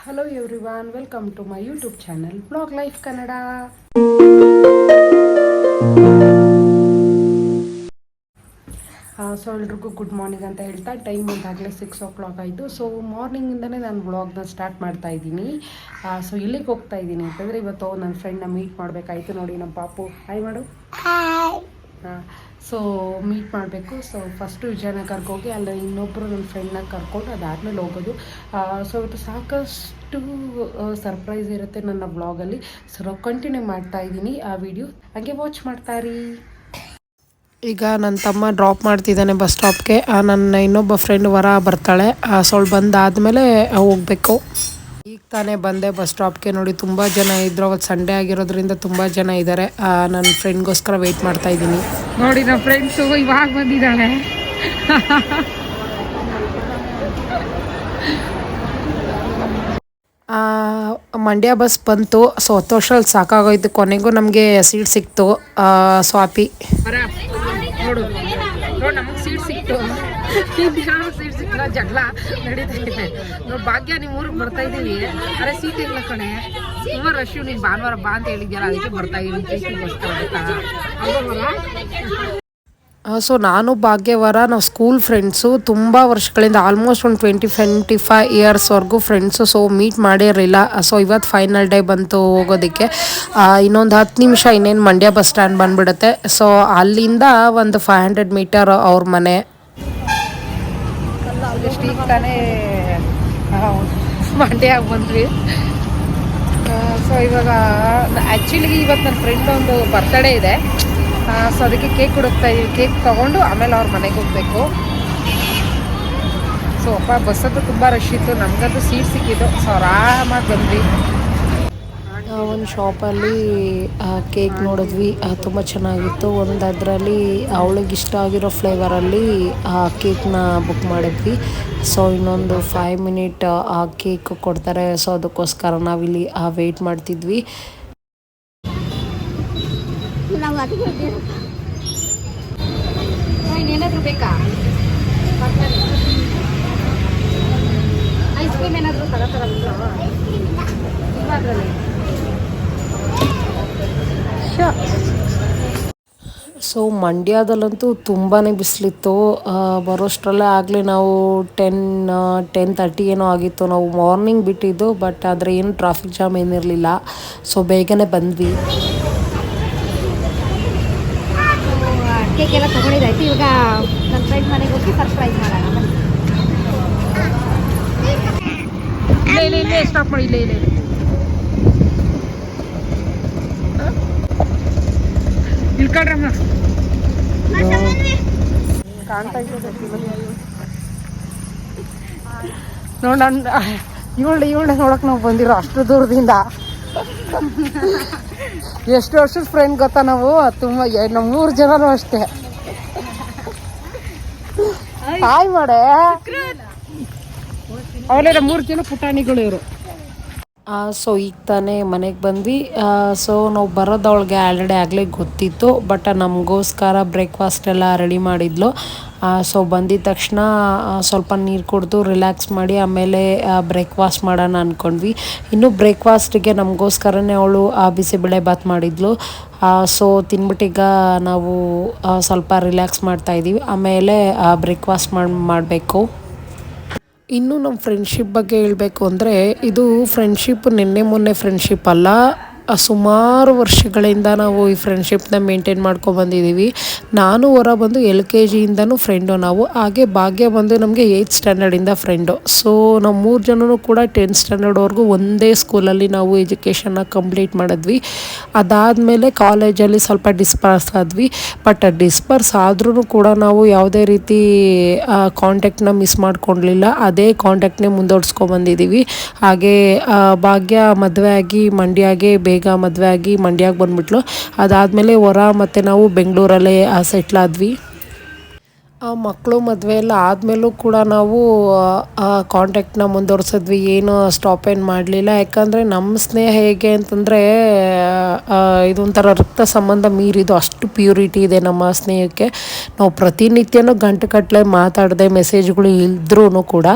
Hello everyone, welcome to my YouTube channel Vlog Life Kannada. So ಎಲ್ರಿಗೂ good morning ಅಂತ ಹೇಳ್ತಾ time ಬಂದಾಗಲೇ 6 o'clock ಆಯಿತು. ಸೊ ಮಾರ್ನಿಂಗಿಂದನೇ ನಾನು ವ್ಲಾಗ್ನ ಸ್ಟಾರ್ಟ್ ಮಾಡ್ತಾ ಇದ್ದೀನಿ. ಸೊ ಇಲ್ಲಿಗೆ ಹೋಗ್ತಾ ಇದ್ದೀನಿ ಅಂತಂದರೆ ಇವತ್ತು ನನ್ನ ಫ್ರೆಂಡ್ನ ಮೀಟ್ ಮಾಡಬೇಕಾಯಿತು. ನೋಡಿ ನಮ್ಮ ಪಾಪು ಹಾಯ್ ಮಾಡು. ಸೊ ಮೀಟ್ ಮಾಡಬೇಕು. ಸೊ ಫಸ್ಟು ವಿಜಯನಗರಕ್ಕೆ ಹೋಗಿ ಅಲ್ಲಿ ಇನ್ನೊಬ್ಬರು ನನ್ನ ಫ್ರೆಂಡ್ನ ಕರ್ಕೊಂಡು ಅದಾದಮೇಲೆ ಹೋಗೋದು. ಸೊ ಇವತ್ತು ಸಾಕಷ್ಟು ಸರ್ಪ್ರೈಸ್ ಇರುತ್ತೆ ನನ್ನ ವ್ಲಾಗಲ್ಲಿ. ಸೊ ಕಂಟಿನ್ಯೂ ಮಾಡ್ತಾ ಇದ್ದೀನಿ ಆ ವಿಡಿಯೋ, ಹಾಗೆ ವಾಚ್ ಮಾಡ್ತಾಯಿರಿ. ಈಗ ನನ್ನ ತಮ್ಮ ಡ್ರಾಪ್ ಮಾಡ್ತಿದ್ದಾನೆ ಬಸ್ ಸ್ಟಾಪ್ಗೆ. ನನ್ನ ಇನ್ನೊಬ್ಬ ಫ್ರೆಂಡ್ ವರ ಬರ್ತಾಳೆ. ಸೊ ಬಂದಾದಮೇಲೆ ಹೋಗಬೇಕು. ಈಗ ತಾನೇ ಬಂದೆ ಬಸ್ ಸ್ಟಾಪ್ಗೆ. ನೋಡಿ ತುಂಬ ಜನ ಇದ್ರು, ಅವತ್ತು ಸಂಡೇ ಆಗಿರೋದ್ರಿಂದ ತುಂಬ ಜನ ಇದ್ದಾರೆ. ನನ್ನ ಫ್ರೆಂಡ್ಗೋಸ್ಕರ ವೆಯ್ಟ್ ಮಾಡ್ತಾ ಇದ್ದೀನಿ. ನೋಡಿ ನಮ್ಮ ಫ್ರೆಂಡ್ಸು ಇವಾಗ ಬಂದಿದ್ದಾಳೆ. ಮಂಡ್ಯ ಬಸ್ ಬಂತು. ಸೊ 10 ವರ್ಷದಲ್ಲಿ ಸಾಕಾಗೋಯ್ತು. ಕೊನೆಗೂ ನಮಗೆ ಸೀಟ್ ಸಿಕ್ತು. ಸ್ವಾಪಿ ನೋಡು ನಮಗೆ ಸೀಟ್ ಸಿಕ್ತು. ಸೀಟ್ ಸಿಕ್ಕಿಲ್ಲ, ಜಗಳ ನಡೀತಾ ಇದೆ. ನಾವು ಭಾಗ್ಯ ನಿಮ್ಮ ಊರಿಗೆ ಬರ್ತಾ ಇದ್ದೀವಿ, ಅರೆ ಸೀಟ್ ಇಲ್ಲ ಕಣೆ. ತುಂಬ ರಶ್ಯು, ನೀನು ಭಾನುವಾರ ಬಾ ಅಂತ ಹೇಳಿದ್ಯಲ್ಲ, ಅದಕ್ಕೆ ಬರ್ತಾ ಇದ್ದೀನಿ. ಸೊ ನಾನು ಭಾಗ್ಯವರ ನಾವು ಸ್ಕೂಲ್ ಫ್ರೆಂಡ್ಸು. ತುಂಬ ವರ್ಷಗಳಿಂದ ಆಲ್ಮೋಸ್ಟ್ ಒಂದು 20-25 ಇಯರ್ಸ್ವರೆಗೂ ಫ್ರೆಂಡ್ಸು. ಸೊ ಮೀಟ್ ಮಾಡಿರಲಿಲ್ಲ. ಸೊ ಇವತ್ತು ಫೈನಲ್ ಡೇ ಬಂತು ಹೋಗೋದಕ್ಕೆ. ಇನ್ನೊಂದು 10 ನಿಮಿಷ ಇನ್ನೇನು ಮಂಡ್ಯ ಬಸ್ ಸ್ಟ್ಯಾಂಡ್ ಬಂದುಬಿಡುತ್ತೆ. ಸೊ ಅಲ್ಲಿಂದ ಒಂದು 500 ಮೀಟರ್ ಅವ್ರ ಮನೆ. ಈಗ ತಾನೇ ಮಂಡ್ಯ ಬಂದ್ವಿ. ಸೊ ಇವಾಗ ಆ್ಯಕ್ಚುಲಿ ಇವತ್ತು ನನ್ನ ಫ್ರೆಂಡ್ ಒಂದು ಬರ್ತಡೇ ಇದೆ. ಸೊ ಅದಕ್ಕೆ ಕೇಕ್ ಹುಡುಕ್ತಾ ಇದೀವಿ. ಕೇಕ್ ತೊಗೊಂಡು ಆಮೇಲೆ ಅವ್ರ ಮನೆಗೆ ಹೋಗಬೇಕು. ಸೊ ಬಸ್ಸಂತೂ ತುಂಬ ರಶ್ ಇತ್ತು, ನಮಗಂತೂ ಸೀಟ್ ಸಿಕ್ಕಿದ್ದು. ಸೊ ಆರಾಮಾಗಿ ಬಂದ್ವಿ. ಒಂದು ಶಾಪಲ್ಲಿ ಕೇಕ್ ನೋಡಿದ್ವಿ, ತುಂಬ ಚೆನ್ನಾಗಿತ್ತು. ಒಂದು ಅದರಲ್ಲಿ ಅವಳಿಗೆ ಇಷ್ಟ ಆಗಿರೋ ಫ್ಲೇವರಲ್ಲಿ ಆ ಕೇಕ್ನ ಬುಕ್ ಮಾಡಿದ್ವಿ. ಸೊ ಇನ್ನೊಂದು 5 ಮಿನಿಟ್ ಆ ಕೇಕ್ ಕೊಡ್ತಾರೆ. ಸೊ ಅದಕ್ಕೋಸ್ಕರ ನಾವಿಲ್ಲಿ ವೆಯ್ಟ್ ಮಾಡ್ತಿದ್ವಿ. ಏನಾದರೂ ಬೇಕಾ? ಐಸ್ ಕ್ರೀಮ್ ಏನಾದರೂ ತಗೋತಾರ? ಸೊ ಮಂಡ್ಯದಲ್ಲಂತೂ ತುಂಬಾ ಬಿಸಿಲಿತ್ತು. ಬರೋಷ್ಟರಲ್ಲೇ ಆಗಲೇ ನಾವು 10-10:30 ಏನೋ ಆಗಿತ್ತು. ನಾವು ಮಾರ್ನಿಂಗ್ ಬಿಟ್ಟಿದ್ದು, ಬಟ್ ಆದರೆ ಏನು ಟ್ರಾಫಿಕ್ ಜಾಮ್ ಏನಿರಲಿಲ್ಲ. ಸೊ ಬೇಗನೆ ಬಂದ್ವಿ. ಕೇಕ್ ಎಲ್ಲ ತೊಗೊಂಡಿದ್ದಾಯ್ತು. ಇವಾಗ ನನ್ನ ಫ್ರೆಂಡ್ ಮನೆಗೆ ಹೋಗಿ ಸರ್ಪ್ರೈಸ್ ಮಾಡೋಣ. ಇಲ್ಲೇ ಸ್ಟಾಪ್ ಮಾಡಿ. ಇಲ್ಲೇ ಇಳ್ಕೊಡ್ರಮ್ಮ. ಕಾಣ್ತಾ ನೋಡ ಇವಳನ್ನ ನೋಡಕ್ ನಾವು ಬಂದಿರೋ ಅಷ್ಟು ದೂರದಿಂದ. ಎಷ್ಟು ವರ್ಷದ ಫ್ರೆಂಡ್ ಗೊತ್ತಾ ನಾವು? ತುಂಬ ನಮ್ಮ 3 ಜನನೂ ಅಷ್ಟೇ. ಹಾಯ್ ಮಾಡೆ. ಅವರೇ 3 ಜನ ಪುಟಾಣಿಗಳು ಇವರು. ಸೊ ಈಗ ತಾನೇ ಮನೆಗೆ ಬಂದ್ವಿ. ಸೊ ನಾವು ಬರೋದು ಅವಳಿಗೆ ಆಲ್ರೆಡಿ ಆಗಲೇ ಗೊತ್ತಿತ್ತು, ಬಟ್ ನಮಗೋಸ್ಕರ ಬ್ರೇಕ್ಫಾಸ್ಟ್ ಎಲ್ಲ ರೆಡಿ ಮಾಡಿದ್ಲು. ಸೊ ಬಂದಿದ್ದ ತಕ್ಷಣ ಸ್ವಲ್ಪ ನೀರು ಕುಡಿದು ರಿಲ್ಯಾಕ್ಸ್ ಮಾಡಿ ಆಮೇಲೆ ಬ್ರೇಕ್ಫಾಸ್ಟ್ ಮಾಡೋಣ ಅಂದ್ಕೊಂಡ್ವಿ. ಇನ್ನು ಬ್ರೇಕ್ಫಾಸ್ಟಿಗೆ ನಮಗೋಸ್ಕರನೇ ಅವಳು ಬಿಸಿಬೇಳೆ ಬಾತ್ ಮಾಡಿದ್ಲು. ಸೊ ತಿನ್ಬಿಟ್ಟೀಗ ನಾವು ಸ್ವಲ್ಪ ರಿಲ್ಯಾಕ್ಸ್ ಮಾಡ್ತಾಯಿದ್ದೀವಿ. ಆಮೇಲೆ ಬ್ರೇಕ್ಫಾಸ್ಟ್ ಮಾಡಬೇಕು. ಇನ್ನು ನಮ್ಮ ಫ್ರೆಂಡ್ಶಿಪ್ ಬಗ್ಗೆ ಹೇಳಬೇಕು ಅಂದರೆ, ಇದು ಫ್ರೆಂಡ್ಶಿಪ್ ನಿನ್ನೆ ಮೊನ್ನೆ ಫ್ರೆಂಡ್ಶಿಪ್ ಅಲ್ಲ. ಸುಮಾರು ವರ್ಷಗಳಿಂದ ನಾವು ಈ ಫ್ರೆಂಡ್ಶಿಪ್ನ ಮೇಂಟೈನ್ ಮಾಡ್ಕೊಬಂದಿದ್ದೀವಿ. ನಾನು ಹೊರ ಬಂದು LKGಯಿಂದನೂ ಫ್ರೆಂಡು ನಾವು. ಹಾಗೆ ಭಾಗ್ಯ ಬಂದು ನಮಗೆ 8th ಸ್ಟ್ಯಾಂಡರ್ಡಿಂದ ಫ್ರೆಂಡು. ಸೊ ನಾವು 3 ಜನನೂ ಕೂಡ 10th ಸ್ಟ್ಯಾಂಡರ್ಡ್ವರೆಗೂ ಒಂದೇ ಸ್ಕೂಲಲ್ಲಿ ನಾವು ಎಜುಕೇಷನ್ನ ಕಂಪ್ಲೀಟ್ ಮಾಡಿದ್ವಿ. ಅದಾದಮೇಲೆ ಕಾಲೇಜಲ್ಲಿ ಸ್ವಲ್ಪ ಡಿಸ್ಪರ್ಸ್ ಆದ್ವಿ. ಬಟ್ ಡಿಸ್ಪರ್ಸ್ ಆದ್ರೂ ಕೂಡ ನಾವು ಯಾವುದೇ ರೀತಿ ಕಾಂಟ್ಯಾಕ್ಟ್ನ ಮಿಸ್ ಮಾಡ್ಕೊಂಡಿಲ್ಲ. ಅದೇ ಕಾಂಟ್ಯಾಕ್ಟ್ನೇ ಮುಂದುವರ್ಸ್ಕೊಬಂದಿದ್ದೀವಿ. ಹಾಗೆ ಭಾಗ್ಯ ಮದುವೆ ಆಗಿ ಮಂಡ್ಯಗೆ ಬೇಗ ಮದುವೆ ಆಗಿ ಮಂಡ್ಯಕ್ಕೆ ಬಂದ್ಬಿಟ್ಲು. ಅದಾದಮೇಲೆ ಹೊರ ಮತ್ತು ನಾವು ಬೆಂಗಳೂರಲ್ಲೇ ಸೆಟ್ಲ್ ಆದ್ವಿ. ಆ ಮಕ್ಕಳು ಮದುವೆ ಎಲ್ಲ ಆದಮೇಲೂ ಕೂಡ ನಾವು ಕಾಂಟ್ಯಾಕ್ಟ್ನ ಮುಂದುವರ್ಸಿದ್ವಿ, ಏನು ಸ್ಟಾಪ್ ಏನು ಮಾಡಲಿಲ್ಲ. ಯಾಕಂದರೆ ನಮ್ಮ ಸ್ನೇಹ ಹೇಗೆ ಅಂತಂದರೆ ಇದೊಂಥರ ರಕ್ತ ಸಂಬಂಧ ಮೀರಿದು, ಅಷ್ಟು ಪ್ಯೂರಿಟಿ ಇದೆ ನಮ್ಮ ಸ್ನೇಹಕ್ಕೆ. ನಾವು ಪ್ರತಿನಿತ್ಯನೂ ಗಂಟೆಗಟ್ಟಲೆ ಮಾತಾಡದೆ ಮೆಸೇಜ್ಗಳು ಇದ್ರೂ ಕೂಡ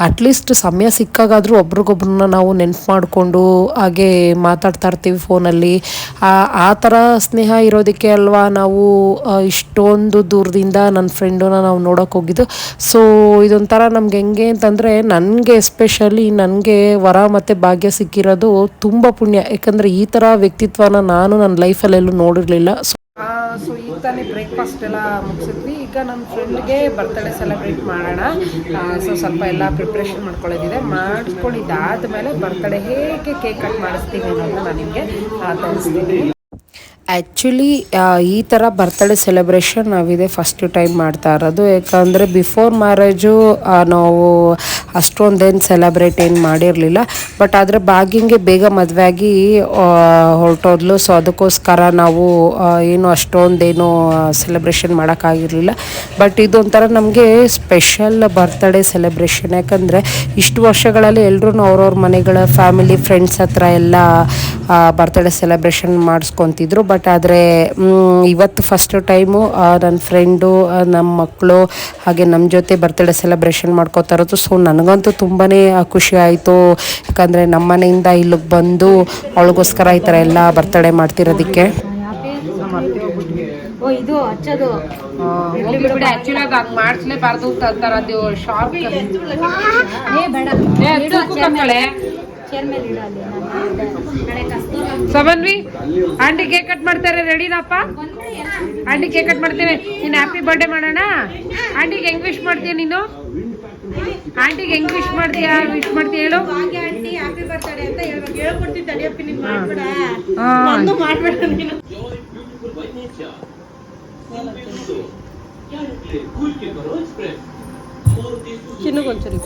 ಅಟ್ಲೀಸ್ಟ್ ಸಮಯ ಸಿಕ್ಕಾಗಾದರೂ ಒಬ್ರಿಗೊಬ್ರನ್ನ ನಾವು ನೆನ್ಪು ಮಾಡಿಕೊಂಡು ಹಾಗೆ ಮಾತಾಡ್ತಾ ಇರ್ತೀವಿ ಫೋನಲ್ಲಿ. ಆ ಥರ ಸ್ನೇಹ ಇರೋದಕ್ಕೆ ಅಲ್ವಾ ನಾವು ಇಷ್ಟೊಂದು ದೂರದಿಂದ ನನ್ನ ಫ್ರೆಂಡು ನಾವು ನೋಡೋಕೆ ಹೋಗಿದ್ದು. ಸೊ ಇದೊಂಥರ ನಮ್ಗೆ ಹೆಂಗೆ ಅಂತಂದರೆ, ನನಗೆ ಎಸ್ಪೆಷಲಿ ನನಗೆ ವರ ಮತ್ತು ಭಾಗ್ಯ ಸಿಕ್ಕಿರೋದು ತುಂಬ ಪುಣ್ಯ. ಯಾಕಂದರೆ ಈ ಥರ ವ್ಯಕ್ತಿತ್ವನ ನಾನು ನನ್ನ ಲೈಫಲ್ಲೆಲ್ಲೂ ನೋಡಿರಲಿಲ್ಲ. ಸೊ ಈಗ ತಾನೇ ಬ್ರೇಕ್ಫಾಸ್ಟ್ ಎಲ್ಲ ಮುಗಿಸಿದ್ವಿ. ಈಗ ನನ್ನ ಫ್ರೆಂಡ್ಗೆ ಬರ್ತ್ಡೇ ಸೆಲೆಬ್ರೇಟ್ ಮಾಡೋಣ. ಸೊ ಸ್ವಲ್ಪ ಎಲ್ಲ ಪ್ರಿಪ್ರೇಷನ್ ಮಾಡ್ಕೊಳ್ಳೋದಿದೆ. ಮಾಡಿಸ್ಕೊಂಡಿದ್ದಾದಮೇಲೆ ಬರ್ತ್ಡೇ ಹೇಗೆ ಕೇಕ್ ಕಟ್ ಮಾಡಿಸ್ತೀನಿ ಅನ್ನೋದನ್ನ ನಾನು ನಿಮಗೆ ತೋರಿಸ್ತೀನಿ. ಆ್ಯಕ್ಚುಲಿ ಈ ಥರ ಬರ್ತ್ಡೇ ಸೆಲೆಬ್ರೇಷನ್ ನಾವಿದೆ ಫಸ್ಟ್ ಟೈಮ್ ಮಾಡ್ತಾ ಇರೋದು. ಯಾಕಂದರೆ ಬಿಫೋರ್ ಮ್ಯಾರೇಜು ನಾವು ಅಷ್ಟೊಂದೇನು ಸೆಲೆಬ್ರೇಟ್ ಏನು ಮಾಡಿರಲಿಲ್ಲ. ಬಟ್ ಆದರೆ ಭಾಗ್ಯಂಗೆ ಬೇಗ ಮದುವೆ ಆಗಿ ಹೊರಟೋದ್ಲು. ಸೊ ಅದಕ್ಕೋಸ್ಕರ ನಾವು ಏನು ಅಷ್ಟೊಂದೇನು ಸೆಲೆಬ್ರೇಷನ್ ಮಾಡೋಕ್ಕಾಗಿರಲಿಲ್ಲ. ಬಟ್ ಇದೊಂಥರ ನಮಗೆ ಸ್ಪೆಷಲ್ ಬರ್ತ್ಡೇ ಸೆಲೆಬ್ರೇಷನ್. ಯಾಕಂದರೆ ಇಷ್ಟು ವರ್ಷಗಳಲ್ಲಿ ಎಲ್ಲರೂ ಅವ್ರವ್ರ ಮನೆಗಳ ಫ್ಯಾಮಿಲಿ ಫ್ರೆಂಡ್ಸ್ ಹತ್ರ ಎಲ್ಲ ಬರ್ತ್ಡೇ ಸೆಲೆಬ್ರೇಷನ್ ಮಾಡಿಸ್ಕೊತಿದ್ರು. ಬಟ್ ಆದರೆ ಇವತ್ತು ಫಸ್ಟ್ ಟೈಮು ನನ್ನ ಫ್ರೆಂಡು, ನಮ್ಮ ಮಕ್ಕಳು ಹಾಗೆ ನಮ್ಮ ಜೊತೆ ಬರ್ತ್ಡೇ ಸೆಲೆಬ್ರೇಷನ್ ಮಾಡ್ಕೋತಾ ಇರೋದು. ಸೊ ನನಗಂತೂ ತುಂಬಾ ಖುಷಿ ಆಯಿತು. ಯಾಕಂದರೆ ನಮ್ಮ ಮನೆಯಿಂದ ಇಲ್ಲಿಗೆ ಬಂದು ಅವಳಿಗೋಸ್ಕರ ಈ ಥರ ಎಲ್ಲ ಬರ್ತ್ಡೇ ಮಾಡ್ತಿರೋದಕ್ಕೆ. ಇದು ಹಚ್ಚೋದು ಆ್ಯಕ್ಚುಲಿ ಹಂಗೆ ಮಾಡಿಸ್ಲೇಬಾರ್ದು ಅಂತ ಅದು sharp Samanvi. Aunty cake cut ಮಾಡ್ತಾರೆ, ರೆಡಿನಪ್ಪ? ಆಂಟಿ ಕೇಕ್ ಕಟ್ ಮಾಡ್ತೇವೆ. ನೀನು ಹ್ಯಾಪಿ ಬರ್ಡೇ ಮಾಡೋಣ. ಆಂಟಿಗೆ ಹೆಂಗ್ ವಿಶ್ ಮಾಡ್ತೀಯ ನೀನು? ಆಂಟಿಗೆ ಹೆಂಗ್ ವಿಶ್ ಮಾಡ್ತೀಯ ಹೇಳು. ಚಿನ್ನಗೊಂಚೂರಿ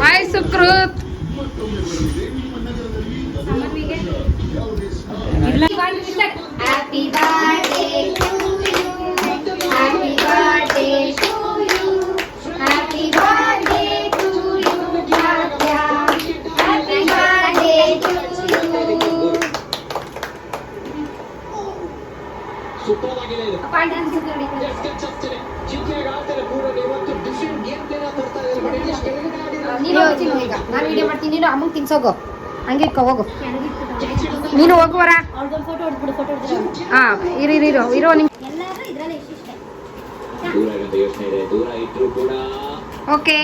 hi Sukrut. Happy birthday to you, happy birthday to you, happy birthday to you Bhagya, happy birthday to you. ಅಪ್ಪ ಡ್ಯಾನ್ಸ್ ಮಾಡಿ ನೀನು ಈಗ ನಾನು ವಿಡಿಯೋ ಮಾಡ್ತೀನಿ. ನೀನು ಅಮ್ಮಂಗೆ ತಿನ್ಸೋಗು, ಹಂಗೆ ಇಟ್ಕೊ ಹೋಗು. ನೀನು ಹೋಗುವರ. ಹಾಂ ಇರೋ ನಿಮ್ಗೆ. Okay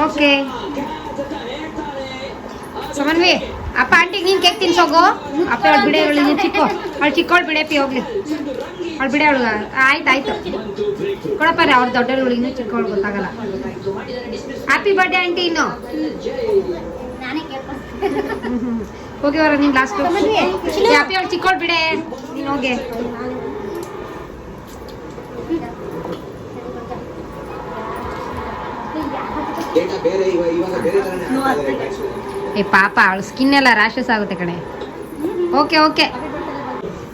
okay Samanvi. ಅಪ್ಪ ಆಂಟಿಗೆ ನೀನು ಕೇಕ್ ತಿನ್ಸೋಗು. ಅಪ್ಪ ಅವಳು ಬಿಡೆ, ಅವಳು ಚಿಕ್ಕವಳು ಬಿಡೇಪಿ ಹೋಗ್ಲಿ. ಅವಳು ಬಿಡೆ ಅವಳು. ಆಯ್ತು ಕೊಡಪ್ಪ ರೀ. ಅವ್ರು ದೊಡ್ಡವಳು, ಇನ್ನೂ ಚಿಕ್ಕವಳು ಗೊತ್ತಾಗಲ್ಲ. Happy birthday aunty. ಇನ್ನು ಹೋಗಿ ಅವರ ನೀನು ಲಾಸ್ಟ್. ಹ್ಯಾಪಿ ಅವಳು ಚಿಕ್ಕವಳು ಬಿಡೆ, ನೀನು ಹೋಗಿ. ಏ ಪಾಪ, ಅವಳು ಸ್ಕಿನ್ ಎಲ್ಲ ರ್ಯಾಷಸ್ ಆಗುತ್ತೆ ಕಣೆ. ಓಕೆ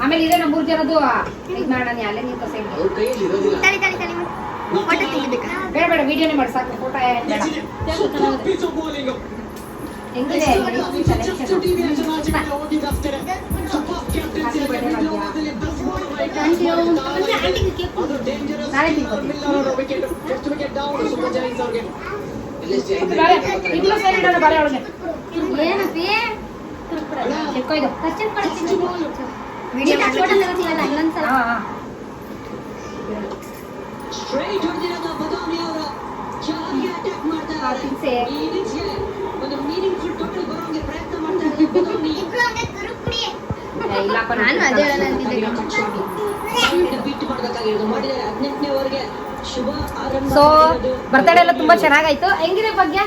ಆಮೇಲೆ ಇದೆ ನಮ್ಮ 3 ಜನದ್ದು ಇದು ಮಾಡೋಣ. ಅಲ್ಲೇ ನಿಂತ ಸೈಡ್ ಬೇಡ ವಿಡಿಯೋನೇ ಮಾಡಿ ಸಾಕು. ಫೋಟೋ ಬೇಡ. ಹೆಂಗಿದೆ ನಾಳೆ ತಿಳ್ಕೊತೀನಿ. ಬಾಳೆ ಒಳಗೆ ಏನಪ್ಪಿ ಚೆಕ್ಕೊಯ್ದು ವಿಡಿಯೋ ಇಲ್ಲಪ್ಪ ನಾನು ಅದೇ ಸೊ ಬರ್ತಡೇ ಎಲ್ಲ ತುಂಬಾ ಚೆನ್ನಾಗಾಯ್ತು. ಹೆಂಗಿದೆ Bhagya?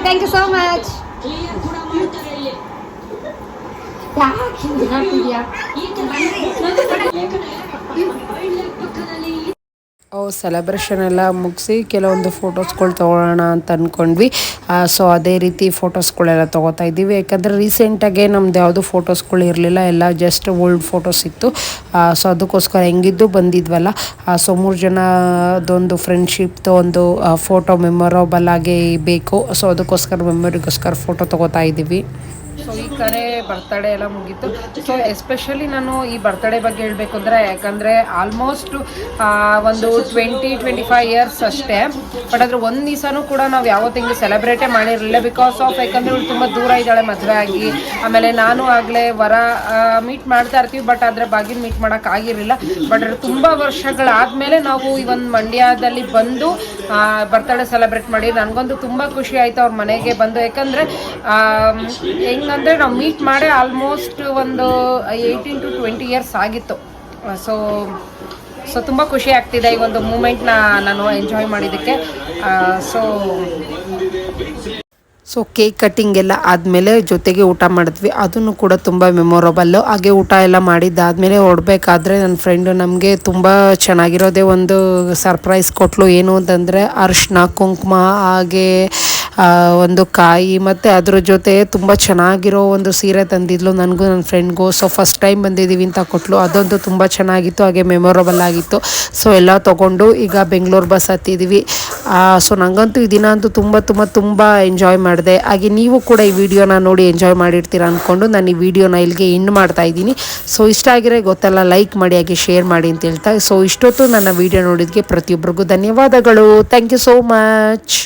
Thank you so much. Celebration ಎಲ್ಲ ಮುಗಿಸಿ ಕೆಲವೊಂದು ಫೋಟೋಸ್ಗಳು ತೊಗೊಳ್ಳೋಣ ಅಂತ ಅಂದ್ಕೊಂಡ್ವಿ. ಸೊ ಅದೇ ರೀತಿ ಫೋಟೋಸ್ಗಳೆಲ್ಲ ತೊಗೋತಾ ಇದ್ದೀವಿ. ಯಾಕಂದರೆ ರೀಸೆಂಟಾಗೆ ನಮ್ದು ಯಾವುದು ಫೋಟೋಸ್ಗಳು ಇರಲಿಲ್ಲ, ಎಲ್ಲ ಜಸ್ಟ್ ಓಲ್ಡ್ ಫೋಟೋಸ್ ಇತ್ತು. ಸೊ ಅದಕ್ಕೋಸ್ಕರ ಹೆಂಗಿದ್ದು ಬಂದಿದ್ವಲ್ಲ, ಸೊ 3 ಜನದೊಂದು ಫ್ರೆಂಡ್ಶಿಪ್ದು ಒಂದು ಫೋಟೋ ಮೆಮೊರಬಲ್ ಆಗಿ ಬೇಕು. ಸೊ ಅದಕ್ಕೋಸ್ಕರ ಮೆಮೊರಿಗೋಸ್ಕರ ಫೋಟೋ ತೊಗೋತಾ ಇದ್ದೀವಿ. ಸೊ ಈ ಕಡೆ ಬರ್ತಡೇ ಎಲ್ಲ ಮುಗೀತು. ಸೊ ಎಸ್ಪೆಷಲಿ ನಾನು ಈ ಬರ್ತಡೇ ಬಗ್ಗೆ ಹೇಳಬೇಕು ಅಂದರೆ, ಯಾಕಂದರೆ ಆಲ್ಮೋಸ್ಟ್ ಒಂದು 20-25 ಇಯರ್ಸ್ ಅಷ್ಟೇ. ಬಟ್ ಅದ್ರ ಒಂದು ದಿವಸನೂ ಕೂಡ ನಾವು ಯಾವತ್ತೂ ಹಿಂಗೆ ಸೆಲೆಬ್ರೇಟೇ ಮಾಡಿರಲಿಲ್ಲ. ಬಿಕಾಸ್ ಆಫ್ ಯಾಕಂದರೆ ಇವಳು ತುಂಬ ದೂರ ಇದ್ದಾಳೆ ಮದುವೆ ಆಗಿ. ಆಮೇಲೆ ನಾನು ಆಗಲೇ ವರ ಮೀಟ್ ಮಾಡ್ತಾ ಇರ್ತೀವಿ, ಬಟ್ ಅದರ ಬಗ್ಗೆ ಮೀಟ್ ಮಾಡೋಕ್ಕಾಗಿರಲಿಲ್ಲ. ಬಟ್ ತುಂಬ ವರ್ಷಗಳಾದಮೇಲೆ ನಾವು ಈ ಒಂದು ಮಂಡ್ಯದಲ್ಲಿ ಬಂದು ಬರ್ತಡೇ ಸೆಲೆಬ್ರೇಟ್ ಮಾಡಿ ನನಗಂತೂ ತುಂಬ ಖುಷಿ ಆಯಿತು ಅವ್ರ ಮನೆಗೆ ಬಂದು. ಯಾಕಂದರೆ ಹೆಂಗಂದರೆ ನಾವು ಮೀಟ್ ಮಾಡಿ ಆಲ್ಮೋಸ್ಟ್ ಒಂದು 18-20 ಇಯರ್ಸ್ ಆಗಿತ್ತು. ಸೊ ತುಂಬ ಖುಷಿ ಆಗ್ತಿದೆ ಈ ಒಂದು ಮೂಮೆಂಟ್ನ ನಾನು ಎಂಜಾಯ್ ಮಾಡಿದ್ದಕ್ಕೆ. ಸೊ ಕೇಕ್ ಕಟ್ಟಿಂಗ್ ಎಲ್ಲ ಆದಮೇಲೆ ಜೊತೆಗೆ ಊಟ ಮಾಡಿದ್ವಿ. ಅದನ್ನು ಕೂಡ ತುಂಬ ಮೆಮೊರಬಲ್ಲು. ಹಾಗೆ ಊಟ ಎಲ್ಲ ಮಾಡಿದ್ದಾದಮೇಲೆ ಹೊರಡ್ಬೇಕಾದ್ರೆ ನನ್ನ ಫ್ರೆಂಡು ನಮಗೆ ತುಂಬ ಚೆನ್ನಾಗಿರೋದೇ ಒಂದು ಸರ್ಪ್ರೈಸ್ ಕೊಟ್ಟಳು. ಏನು ಅಂತಂದರೆ ಅರಿಶಿನ ಕುಂಕುಮ ಹಾಗೆ ಒಂದು ಕಾಯಿ ಮತ್ತು ಅದ್ರ ಜೊತೆ ತುಂಬ ಚೆನ್ನಾಗಿರೋ ಒಂದು ಸೀರೆ ತಂದಿದ್ಲು ನನಗೂ ನನ್ನ ಫ್ರೆಂಡ್ಗೂ. ಸೊ ಫಸ್ಟ್ ಟೈಮ್ ಬಂದಿದ್ದೀವಿ ಅಂತ ಕೊಟ್ಟಲು. ಅದಂತೂ ತುಂಬ ಚೆನ್ನಾಗಿತ್ತು, ಹಾಗೆ ಮೆಮೊರಬಲ್ ಆಗಿತ್ತು. ಸೊ ಎಲ್ಲ ತೊಗೊಂಡು ಈಗ ಬೆಂಗಳೂರು ಬಸ್ ಹತ್ತಿದ್ದೀವಿ. ಸೊ ನನಗಂತೂ ಈ ದಿನ ಅಂತೂ ತುಂಬ ಎಂಜಾಯ್ ಮಾಡಿದೆ. ಹಾಗೆ ನೀವು ಕೂಡ ಈ ವಿಡಿಯೋನ ನೋಡಿ ಎಂಜಾಯ್ ಮಾಡಿರ್ತೀರ ಅಂದ್ಕೊಂಡು ನಾನು ಈ ವಿಡಿಯೋನ ಇಲ್ಲಿಗೆ ಎಂಡ್ ಮಾಡ್ತಾ ಇದ್ದೀನಿ. ಸೊ ಇಷ್ಟ ಆಗಿರೋ ಗೊತ್ತಲ್ಲ, ಲೈಕ್ ಮಾಡಿ ಹಾಗೆ ಶೇರ್ ಮಾಡಿ ಅಂತ ಹೇಳ್ತಾ. ಸೊ ಇಷ್ಟೊತ್ತು ನನ್ನ ವಿಡಿಯೋ ನೋಡಿದ್ದಕ್ಕೆ ಪ್ರತಿಯೊಬ್ಬರಿಗೂ ಧನ್ಯವಾದಗಳು. Thank you so much.